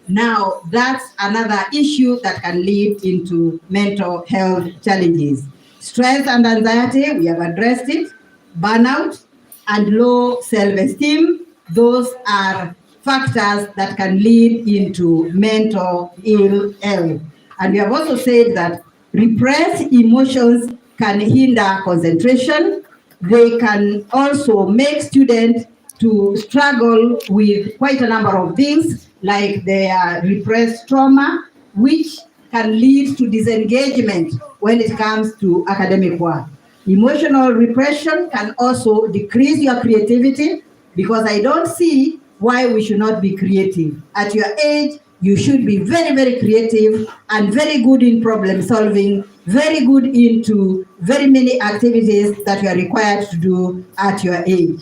now that's another issue that can lead into mental health challenges. Stress and anxiety, we have addressed it. Burnout and low self-esteem, those are factors that can lead into mental ill health. And we have also said that repressed emotions can hinder concentration. They can also make students to struggle with quite a number of things, like their repressed trauma, which can lead to disengagement when it comes to academic work. Emotional repression can also decrease your creativity, because I don't see why we should not be creative. At your age, you should be very, very creative and very good in problem solving, very good into very many activities that you are required to do at your age.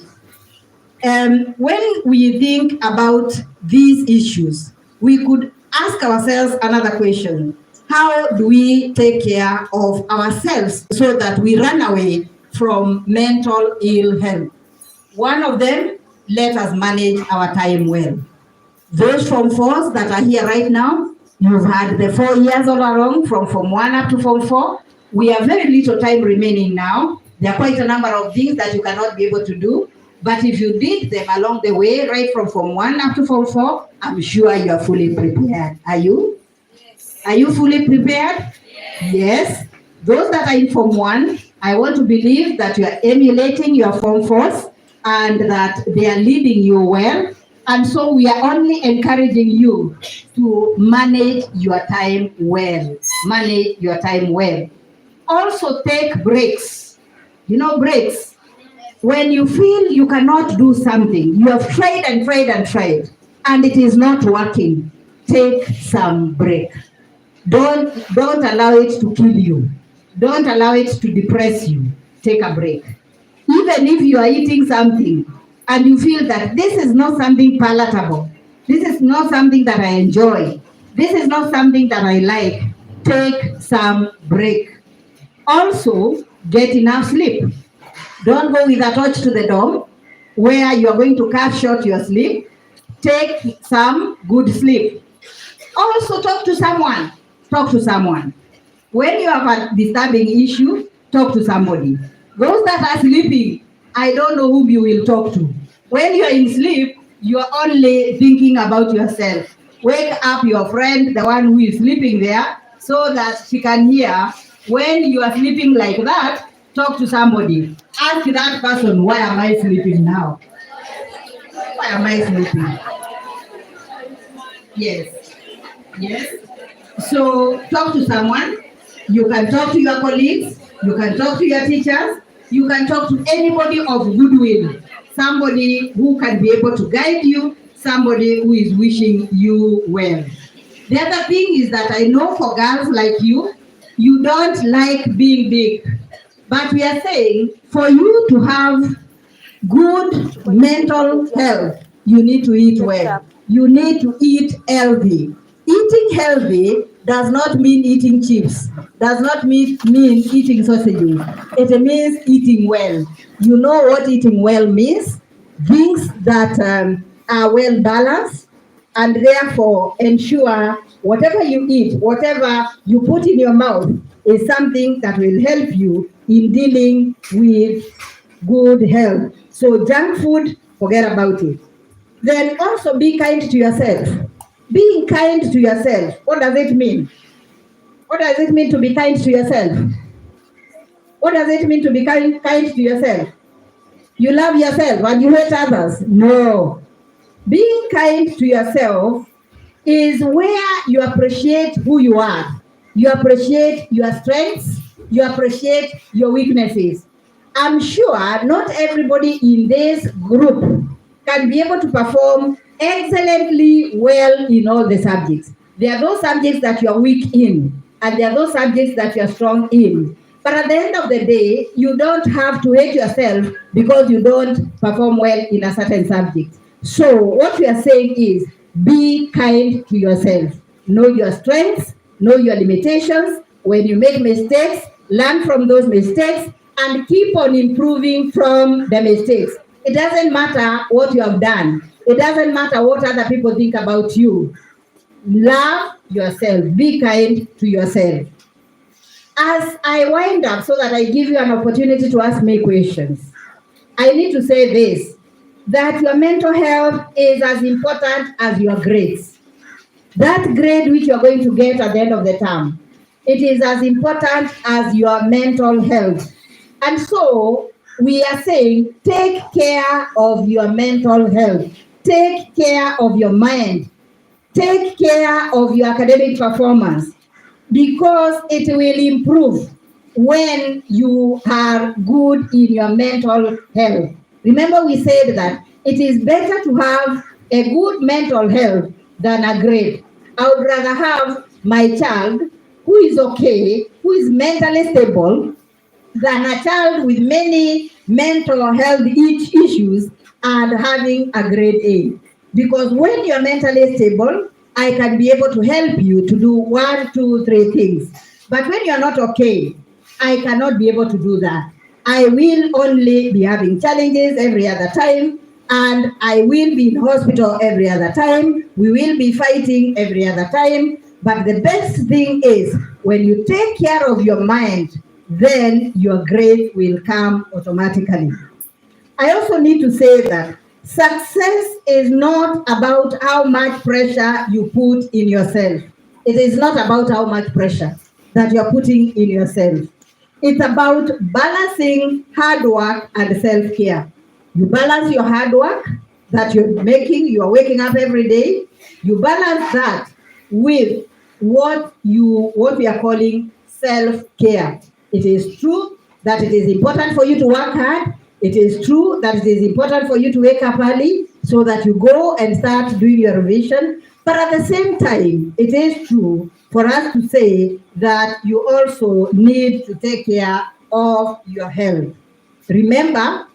When we think about these issues, we could ask ourselves another question. How do we take care of ourselves so that we run away from mental ill health? One of them, let us manage our time well. Those Form 4s that are here right now, you've had the 4 years all along, from Form 1 up to Form 4. We have very little time remaining now. There are quite a number of things that you cannot be able to do. But if you did them along the way, right from Form 1 up to Form 4, I'm sure you are fully prepared. Are you? Yes. Are you fully prepared? Yes. Those that are in Form 1, I want to believe that you are emulating your Form 4s and that they are leading you well. And so we are only encouraging you to manage your time well. Manage your time well. Also take breaks. You know, breaks. When you feel you cannot do something, you have tried and tried and tried, and it is not working, take some break. Don't allow it to kill you. Don't allow it to depress you. Take a break. Even if you are eating something and you feel that this is not something palatable, this is not something that I enjoy, this is not something that I like, take some break. Also, get enough sleep. Don't go with a torch to the dorm where you are going to cut short your sleep. Take some good sleep. Also, talk to someone. Talk to someone. When you have a disturbing issue, talk to somebody. Those that are sleeping, I don't know whom you will talk to. When you are in sleep, you are only thinking about yourself. Wake up your friend, the one who is sleeping there, so that she can hear. When you are sleeping like that, talk to somebody. Ask that person, why am I sleeping now? Why am I sleeping? Yes. Yes. So talk to someone. You can talk to your colleagues. You can talk to your teachers. You can talk to anybody of goodwill. Somebody who can be able to guide you. Somebody who is wishing you well. The other thing is that I know for girls like you don't like being big. But we are saying for you to have good mental health, you need to eat well. You need to eat healthy. Eating healthy does not mean eating chips, does not mean eating sausages. It means eating well. You know what eating well means? Things that are well balanced, and therefore ensure whatever you eat, whatever you put in your mouth is something that will help you in dealing with good health. So junk food, forget about it. Then also be kind to yourself. Being kind to yourself, what does it mean? What does it mean to be kind to yourself? What does it mean to be kind to yourself? You love yourself and you hate others? No. Being kind to yourself is where you appreciate who you are. You appreciate your strengths. You appreciate your weaknesses. I'm sure not everybody in this group can be able to perform excellently well in all the subjects. There are those subjects that you are weak in, and there are those subjects that you are strong in. But at the end of the day, you don't have to hate yourself because you don't perform well in a certain subject. So what we are saying is be kind to yourself. Know your strengths, know your limitations. When you make mistakes, learn from those mistakes and keep on improving from the mistakes. It doesn't matter what you have done. It doesn't matter what other people think about you. Love yourself. Be kind to yourself. As I wind up so that I give you an opportunity to ask me questions, I need to say this, that your mental health is as important as your grades. That grade which you are going to get at the end of the term, it is as important as your mental health. And so we are saying, take care of your mental health. Take care of your mind. Take care of your academic performance, because it will improve when you are good in your mental health. Remember, we said that it is better to have a good mental health than a grade. I would rather have my child who is okay, who is mentally stable, than a child with many mental health issues and having a grade A. Because when you're mentally stable, I can be able to help you to do 1, 2, 3 things. But when you're not okay, I cannot be able to do that. I will only be having challenges every other time, and I will be in hospital every other time. We will be fighting every other time. But the best thing is when you take care of your mind, then your grades will come automatically. I also need to say that success is not about how much pressure you put in yourself. It is not about how much pressure that you're putting in yourself. It's about balancing hard work and self-care. You balance your hard work that you're making, you are waking up every day. You balance that with what we are calling self-care. It is true that it is important for you to work hard. It is true that it is important for you to wake up early so that you go and start doing your revision. But at the same time, it is true for us to say that you also need to take care of your health. Remember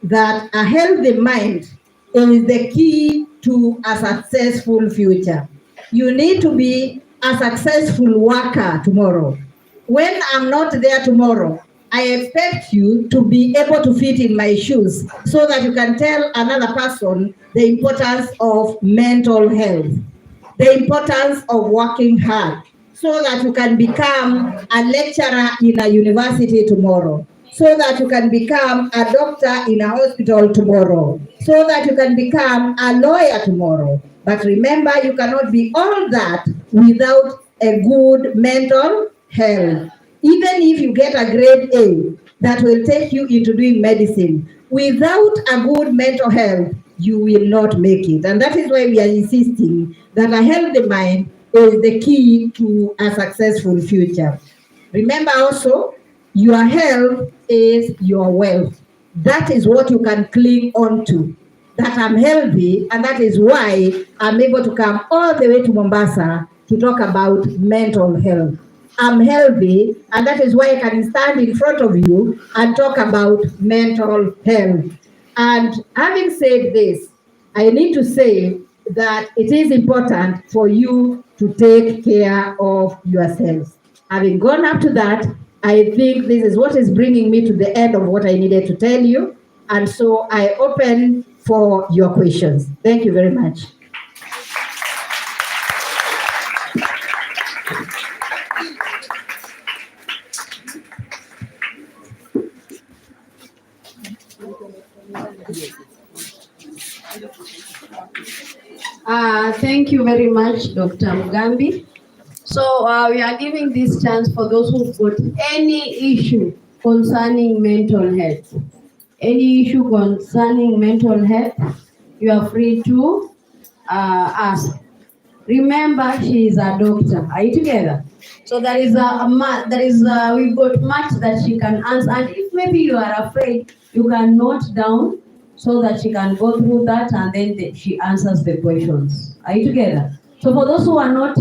that a healthy mind is the key to a successful future. You need to be a successful worker tomorrow. When I'm not there tomorrow, I expect you to be able to fit in my shoes so that you can tell another person the importance of mental health, the importance of working hard, so that you can become a lecturer in a university tomorrow, so that you can become a doctor in a hospital tomorrow, so that you can become a lawyer tomorrow. But remember, you cannot be all that without a good mental health. Even if you get a grade A that will take you into doing medicine, without a good mental health, you will not make it. And that is why we are insisting that a healthy mind is the key to a successful future. Remember also, your health is your wealth. That is what you can cling on to. That I'm healthy, and that is why I'm able to come all the way to Mombasa to talk about mental health. I'm healthy, and that is why I can stand in front of you and talk about mental health. And having said this, I need to say that it is important for you to take care of yourselves. Having gone up to that, I think this is what is bringing me to the end of what I needed to tell you. And so I open for your questions. Thank you very much. Thank you very much, Dr. Mugambi. So we are giving this chance for those who've got any issue concerning mental health. Any issue concerning mental health, you are free to ask. Remember, she is a doctor. Are you together? So there is we've got much that she can answer. And if maybe you are afraid, you can note down so that she can go through that, and then she answers the questions. Are you together? So for those who are note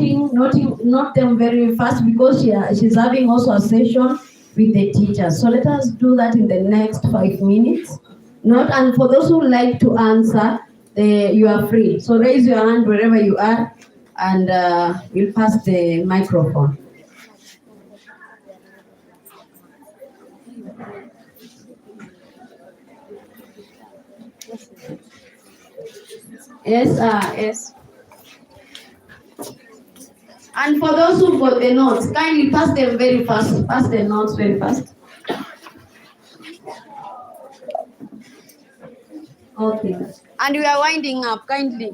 them very fast, because she's having also a session with the teachers. So let us do that in the next 5 minutes. And for those who like to answer, you are free. So raise your hand wherever you are, and we'll pass the microphone. Yes. And for those who got the notes, kindly pass them very fast. Pass the notes very fast. Okay. And we are winding up. Kindly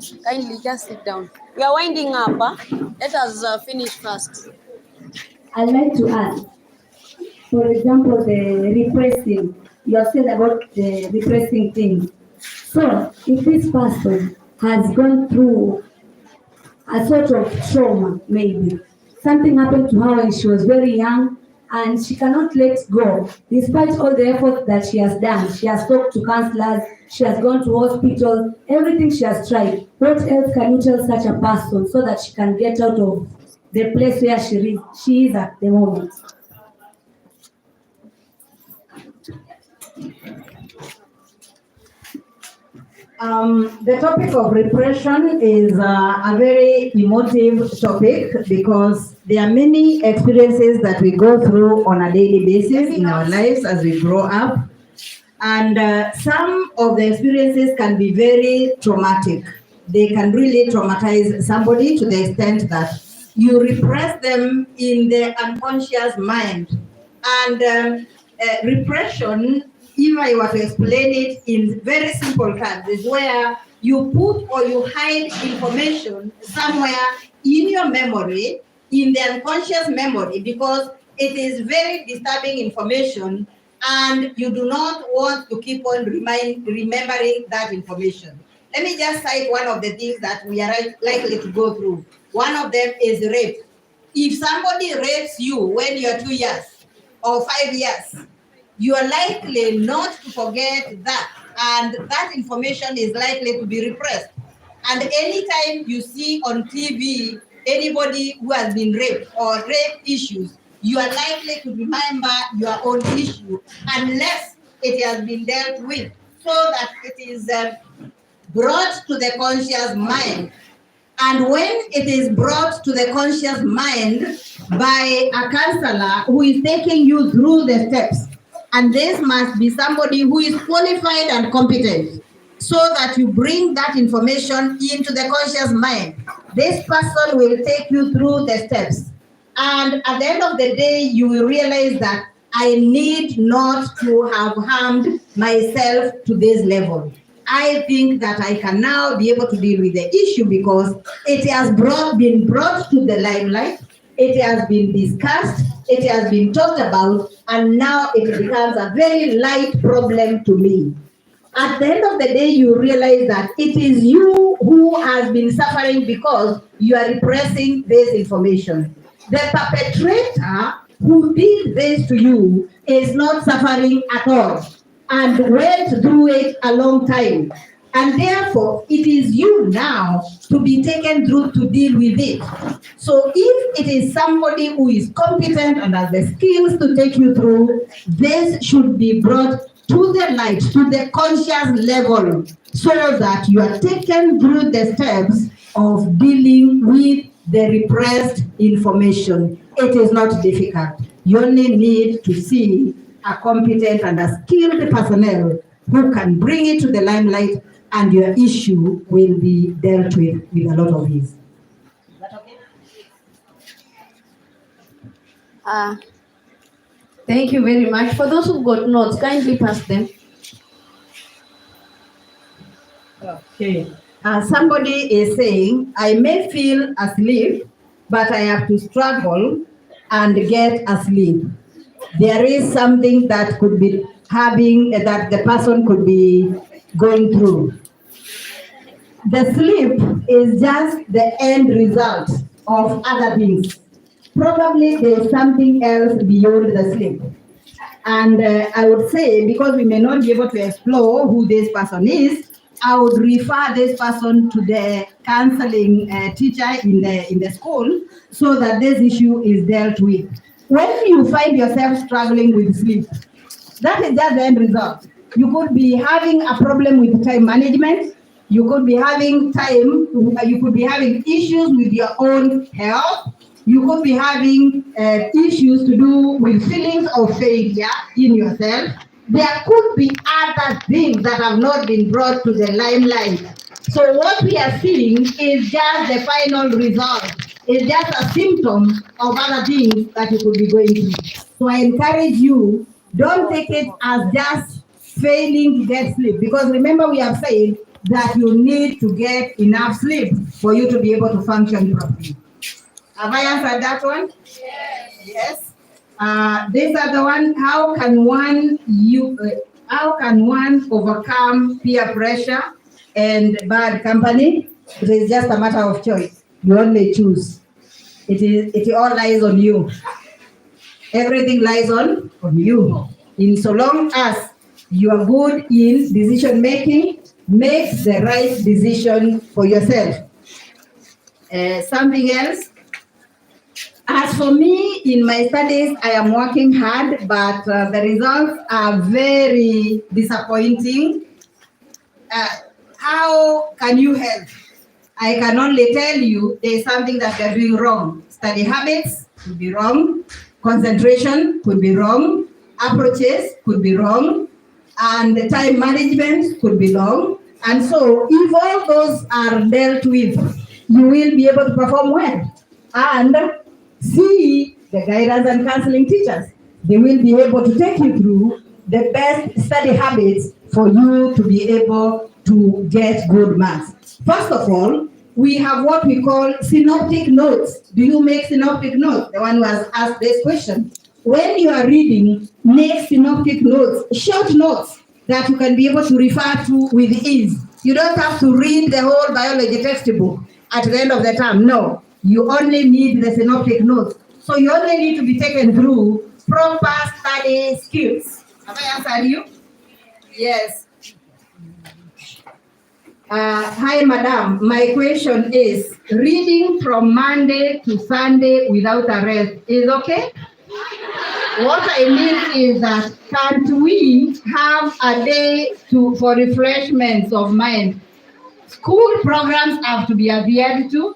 just sit down. We are winding up. Let us finish first. I'd like to ask, for example, the repressing. You have said about the repressing thing. So, if this person has gone through a sort of trauma, maybe something happened to her when she was very young, and she cannot let go, despite all the effort that she has done. She has talked to counselors, she has gone to hospitals, everything she has tried. What else can you tell such a person so that she can get out of the place where she is at the moment? The topic of repression is a very emotive topic, because there are many experiences that we go through on a daily basis in our lives as we grow up. And some of the experiences can be very traumatic. They can really traumatize somebody to the extent that you repress them in the unconscious mind. And repression, if I were to explain it in very simple terms, is where you put or you hide information somewhere in your memory, in the unconscious memory, because it is very disturbing information and you do not want to keep on remembering that information. Let me just cite one of the things that we are likely to go through. One of them is rape. If somebody rapes you when you're 2 years or 5 years, you are likely not to forget that, and that information is likely to be repressed. And anytime you see on TV anybody who has been raped or rape issues, you are likely to remember your own issue unless it has been dealt with, so that it is brought to the conscious mind. And when it is brought to the conscious mind by a counselor who is taking you through the steps, and this must be somebody who is qualified and competent, so that you bring that information into the conscious mind. This person will take you through the steps. And at the end of the day, you will realize that I need not to have harmed myself to this level. I think that I can now be able to deal with the issue because it has been brought to the limelight, it has been discussed, it has been talked about, and now it becomes a very light problem to me. At the end of the day, you realize that it is you who has been suffering because you are repressing this information. The perpetrator who did this to you is not suffering at all and went through it a long time. And therefore, it is you now to be taken through to deal with it. So if it is somebody who is competent and has the skills to take you through, this should be brought to the light, to the conscious level, so that you are taken through the steps of dealing with the repressed information. It is not difficult. You only need to see a competent and a skilled personnel who can bring it to the limelight, and your issue will be dealt with a lot of ease. Is that okay? Thank you very much. For those who've got notes, kindly pass them. Okay. Somebody is saying, I may feel asleep, but I have to struggle and get asleep. There is something that could be that the person could be going through. The sleep is just the end result of other things. Probably there's something else beyond the sleep. And I would say, because we may not be able to explore who this person is, I would refer this person to the counseling teacher in the school so that this issue is dealt with. When you find yourself struggling with sleep, that is just the end result. You could be having a problem with time management. You could be having issues with your own health. You could be having issues to do with feelings of failure in yourself. There could be other things that have not been brought to the limelight. So what we are seeing is just the final result. It's just a symptom of other things that you could be going through. So I encourage you, don't take it as just failing to get sleep. Because remember, we have said that you need to get enough sleep for you to be able to function properly. Have I answered that one? Yes. This other one, how can one overcome peer pressure and bad company? It is just a matter of choice. You only choose. It all lies on you. Everything lies on you. In so long as you are good in decision making, make the right decision for yourself. Something else. As for me, in my studies, I am working hard, but the results are very disappointing. How can you help? I can only tell you there is something that you're doing wrong. Study habits could be wrong. Concentration could be wrong. Approaches could be wrong. And the time management could be wrong. And so if all those are dealt with, you will be able to perform well. And see the guidance and counseling teachers. They will be able to take you through the best study habits for you to be able to get good marks. First of all, we have what we call synoptic notes. Do you make synoptic notes? The one who has asked this question. When you are reading, make synoptic notes, short notes that you can be able to refer to with ease. You don't have to read the whole biology textbook at the end of the term. No. You only need the synoptic notes. So you only need to be taken through proper study skills. Have I answered you? Yes. Hi, madam. My question is, reading from Monday to Sunday without a rest is okay? What I mean is that can't we have a day for refreshments of mind? School programs have to be adhered to,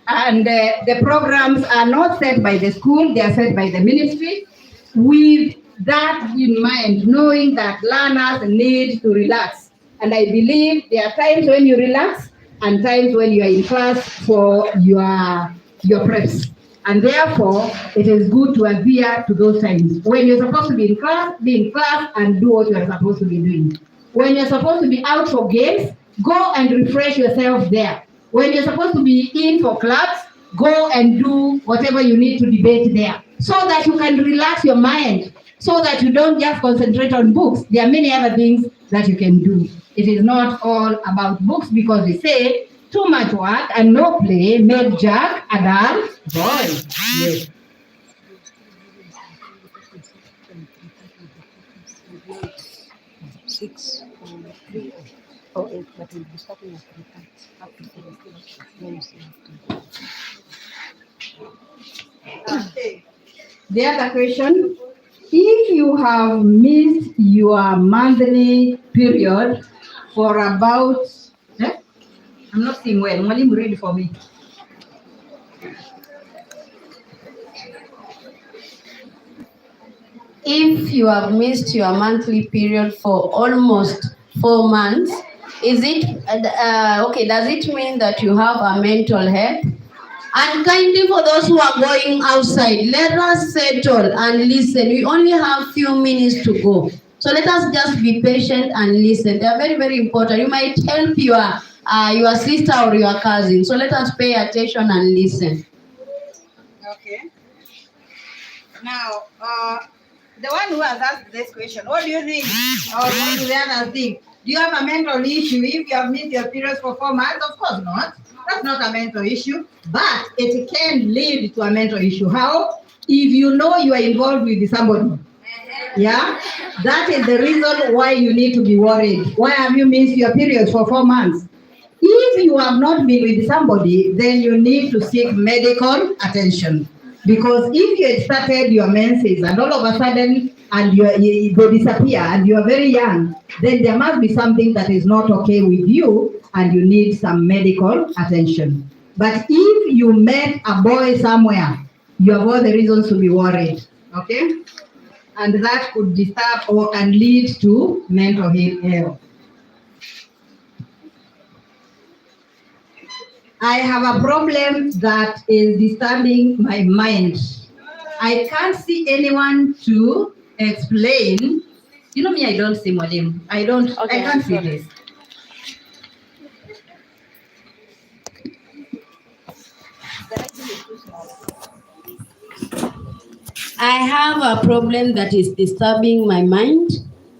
and the programs are not set by the school, they are set by the ministry. With that in mind, knowing that learners need to relax. And I believe there are times when you relax and times when you are in class for your preps. And therefore, it is good to adhere to those times. When you're supposed to be in class and do what you're supposed to be doing. When you're supposed to be out for games, go and refresh yourself there. When you're supposed to be in for clubs, go and do whatever you need to debate there, so that you can relax your mind, so that you don't just concentrate on books. There are many other things that you can do. It is not all about books, because we say too much work and no play make Jack a dull boy. Yes. Okay. The other question, if you have missed your monthly period for about, I'm not seeing well, Mwalimu read for me. If you have missed your monthly period for almost 4 months, is it okay? Does it mean that you have a mental health? And kindly, for those who are going outside, let us settle and listen. We only have few minutes to go, so let us just be patient and listen. They are very, very important. You might help your sister or your cousin. So let us pay attention and listen. Okay. Now, the one who has asked this question, what do you think? Or what do the others think? Do you have a mental issue if you have missed your periods for 4 months? Of course not. That's not a mental issue, but it can lead to a mental issue. How? If you know you are involved with somebody. Yeah? That is the reason why you need to be worried. Why have you missed your periods for 4 months? If you have not been with somebody, then you need to seek medical attention. Because if you had started your menses and all of a sudden and they disappear and you are very young, then there must be something that is not okay with you and you need some medical attention. But if you met a boy somewhere, you have all the reasons to be worried, okay? And that could disturb or can lead to mental health. I have a problem that is disturbing my mind. I can't see anyone to explain. You know me, I don't see Mwalimu. I can't see this. I have a problem that is disturbing my mind.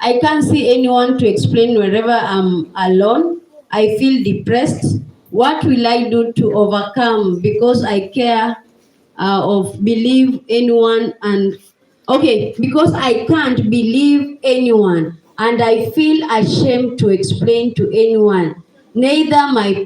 I can't see anyone to explain wherever I'm alone. I feel depressed. What will I do to overcome? Because I care of believe anyone and because I can't believe anyone and I feel ashamed to explain to anyone, neither my